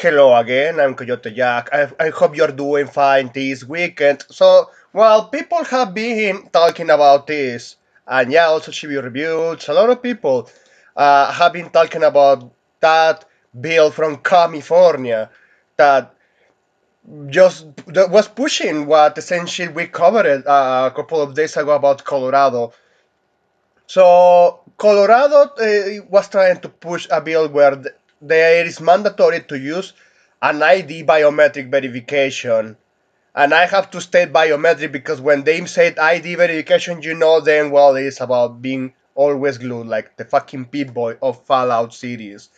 Hello again, I'm Coyote Jack. I hope you're doing fine this weekend. So, well, people have been talking about this, and yeah, also Chibi Reviews. A lot of people have been talking about that bill from California that that was pushing what essentially we covered a couple of days ago about Colorado. So Colorado was trying to push a bill where there is mandatory to use an ID biometric verification. And I have to state biometric because when they said ID verification, you know then well it's about being always glued like the fucking Pip-Boy of Fallout series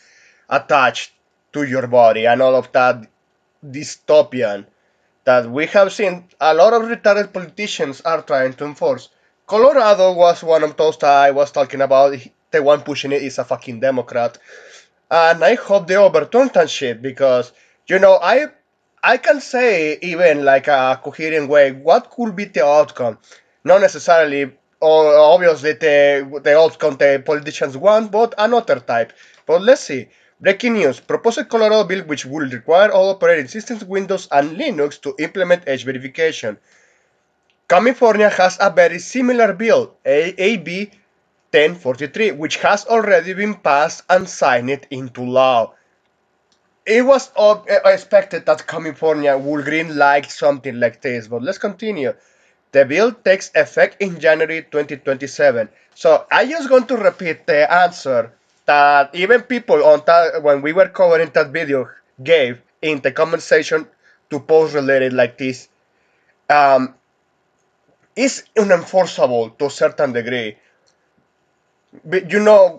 attached to your body and all of that dystopian that we have seen a lot of retarded politicians are trying to enforce. Colorado was one of those that I was talking about. The one pushing it is a fucking Democrat, and I hope they overturn that shit because I can say even like a coherent way what could be the outcome, not necessarily or obviously the outcome the politicians want, but another type. But let's see. Breaking news: proposed Colorado bill which will require all operating systems, Windows and Linux to implement edge verification. California has a very similar bill, AB 1043, which has already been passed and signed into law. It was expected that California would green light something like this, but let's continue. The bill takes effect in January 2027. So I just going to repeat the answer that even people on that when we were covering that video gave in the comment section to post related like this. Um, is unenforceable to a certain degree. But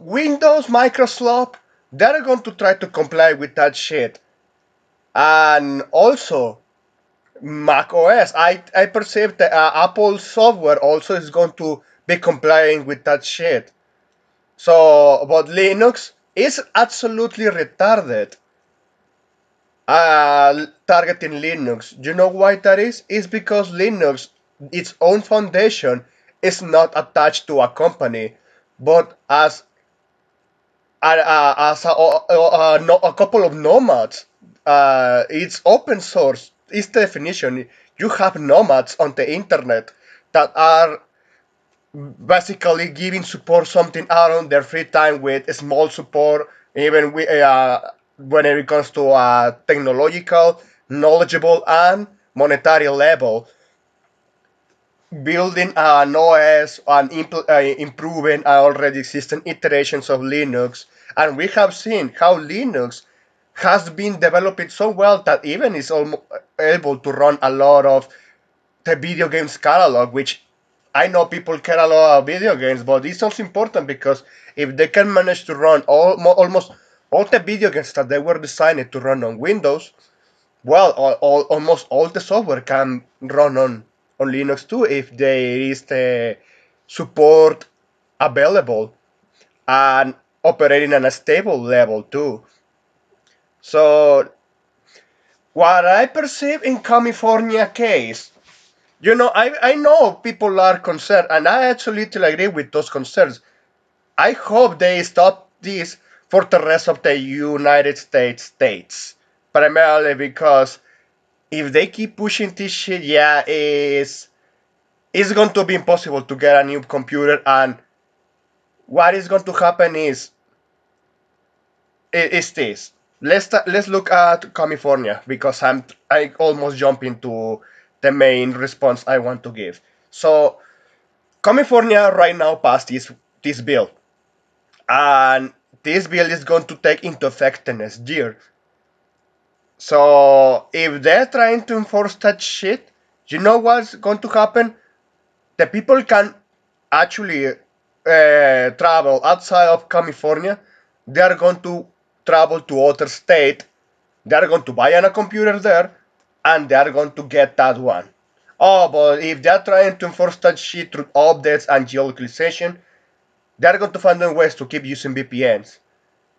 Windows, Microsoft, they're going to try to comply with that shit. And also, Mac OS, I perceive that Apple software also is going to be complying with that shit. So, but Linux is absolutely retarded. Targeting Linux. You know why that is? It's because Linux, its own foundation, is not attached to a company, but a couple of nomads. It's open source. It's definition. You have nomads on the internet that are basically giving support something out on their free time with small support, even when it comes to technological, knowledgeable, and monetary level, building an OS and improving already existing iterations of Linux. And we have seen how Linux has been developing so well that even is able to run a lot of the video games catalog, which I know people care a lot about video games, but it's also important because if they can manage to run almost all the video games that they were designed to run on Windows, well, almost all the software can run on Linux too if there is the support available and operating on a stable level too. So what I perceive in California case, I know people are concerned, and I actually agree with those concerns. I hope they stop this for the rest of the United States, primarily because if they keep pushing this shit, yeah, it's going to be impossible to get a new computer, and what is going to happen is this. Let's look at California because I almost jump into the main response I want to give. So California right now passed this bill, and this bill is going to take into effect the next year. So if they're trying to enforce that shit, you know what's going to happen? The people can actually travel outside of California. They are going to travel to other state. They are going to buy a computer there, and they are going to get that one. Oh, but if they are trying to enforce that shit through updates and geolocalization, they are going to find ways to keep using VPNs.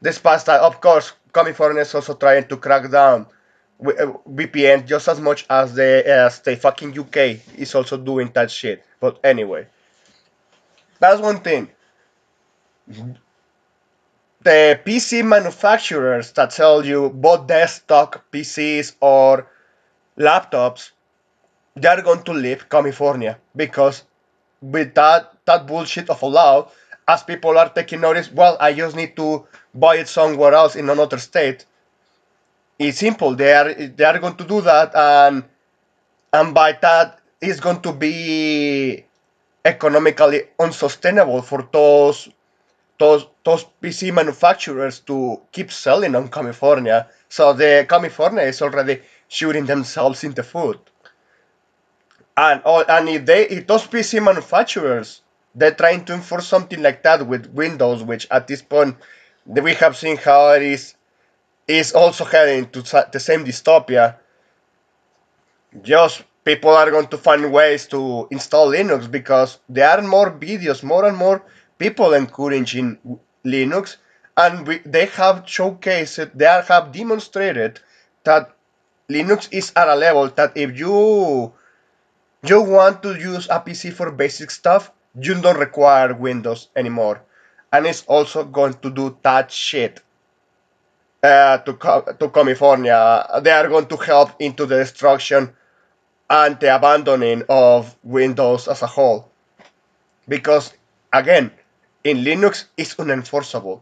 This past time, of course, California is also trying to crack down VPN just as much as the fucking UK is also doing that shit. But anyway, that's one thing. the PC manufacturers that sell you both desktop PCs or laptops, they're going to leave California because with that bullshit of a law, as people are taking notice, well, I just need to buy it somewhere else in another state. It's simple. They are going to do that, and by that, it's going to be economically unsustainable for those PC manufacturers to keep selling on California. So the California is already shooting themselves in the foot. And if those PC manufacturers they're trying to enforce something like that with Windows, which at this point we have seen how it is also heading to the same dystopia. Just people are going to find ways to install Linux because there are more videos, more and more people encouraging Linux, and they have showcased, they have demonstrated that Linux is at a level that if you want to use a PC for basic stuff, you don't require Windows anymore, and it's also going to do that shit to California. They are going to help into the destruction and the abandoning of Windows as a whole. Because again, in Linux it's unenforceable.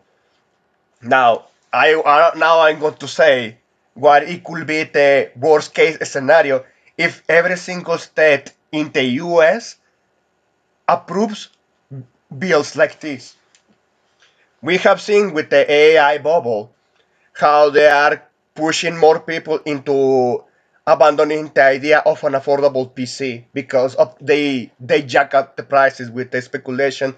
Now I'm going to say what it could be the worst case scenario if every single state in the US approves bills like this. We have seen with the AI bubble how they are pushing more people into abandoning the idea of an affordable PC because of they jack up the prices with the speculation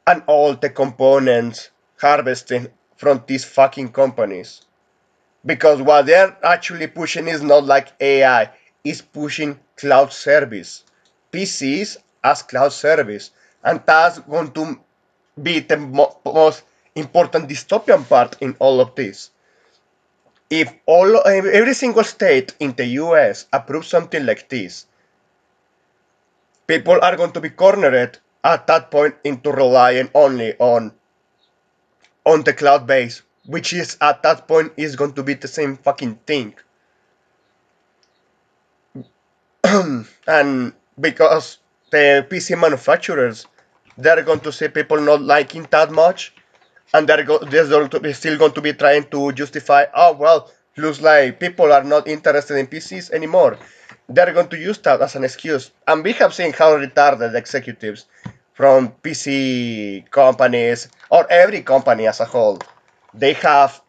and all the components harvesting from these fucking companies. Because what they're actually pushing is not like AI, it's pushing cloud service. PCs as cloud service. And that's going to be the most important dystopian part in all of this. If every single state in the US approves something like this, people are going to be cornered at that point into relying only on the cloud base, which is at that point is going to be the same fucking thing. And because the PC manufacturers, they're going to see people not liking that much, and they're going to be still going to be trying to justify, oh well, looks like people are not interested in PCs anymore. They're going to use that as an excuse, and we have seen how retarded executives from PC companies or every company as a whole, they have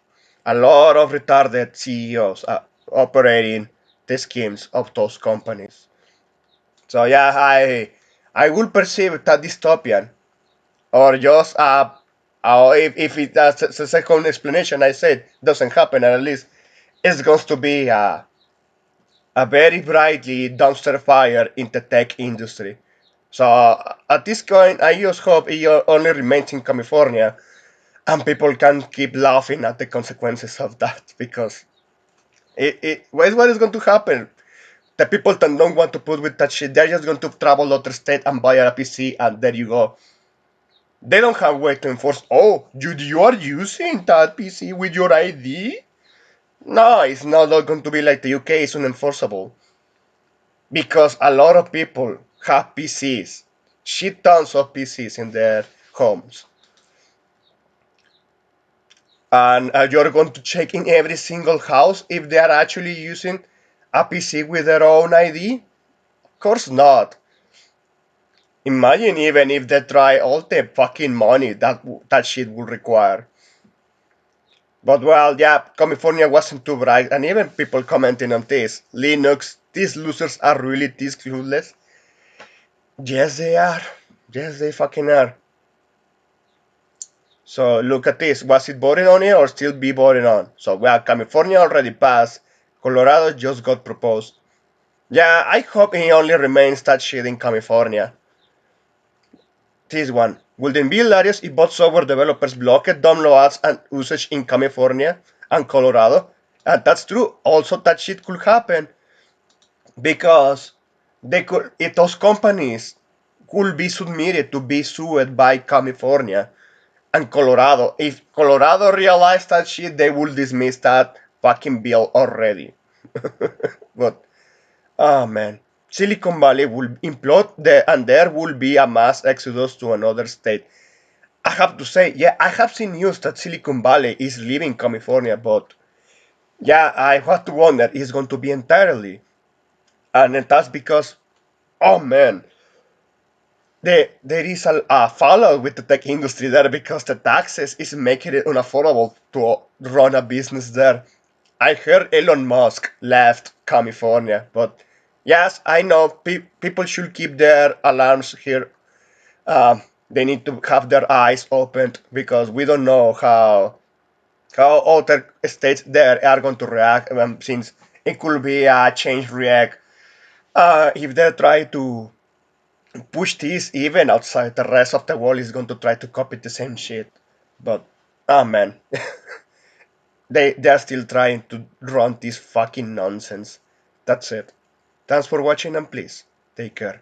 a lot of retarded CEOs operating the schemes of those companies. So yeah, I will perceive that dystopian or just if it that's the second explanation I said doesn't happen, at least it's going to be a very brightly dumpster fire in the tech industry. So at this point, I just hope it only remains in California and people can keep laughing at the consequences of that because what is going to happen? The people that don't want to put with that shit, they're just going to travel other state and buy a PC, and there you go. They don't have a way to enforce. Oh, you are using that PC with your ID? No, it's not going to be like the UK. It's unenforceable because a lot of people have PCs, shit tons of PCs in their homes, and you're going to check in every single house if they are actually using a PC with their own ID. Of course not. Imagine even if they try all the fucking money that shit would require. But well, yeah, California wasn't too bright, and even people commenting on this. Linux, these losers are really this clueless. Yes, they are. Yes, they fucking are. So look at this. Was it voting on it or still be voting on? So well, California already passed. Colorado just got proposed. Yeah, I hope it only remains that shit in California. This one. Would it be hilarious if both software developers blocked downloads and usage in California and Colorado? And that's true. Also, that shit could happen because they could, if those companies could be submitted to be sued by California, And Colorado. If Colorado realized that shit, they will dismiss that fucking bill already. But oh man, Silicon Valley will implode and there will be a mass exodus to another state. I have to say, yeah, I have seen news that Silicon Valley is leaving California, but yeah, I have to wonder it's going to be entirely. And that's because, oh man, there is a fallout with the tech industry there because the taxes is making it unaffordable to run a business there. I heard Elon Musk left California, but yes, I know people should keep their alarms here. They need to have their eyes opened because we don't know how other states there are going to react. Since it could be a change react if they try to push this even outside the rest of the world is going to try to copy the same shit. But oh man, they're still trying to run this fucking nonsense. That's it. Thanks for watching and please take care.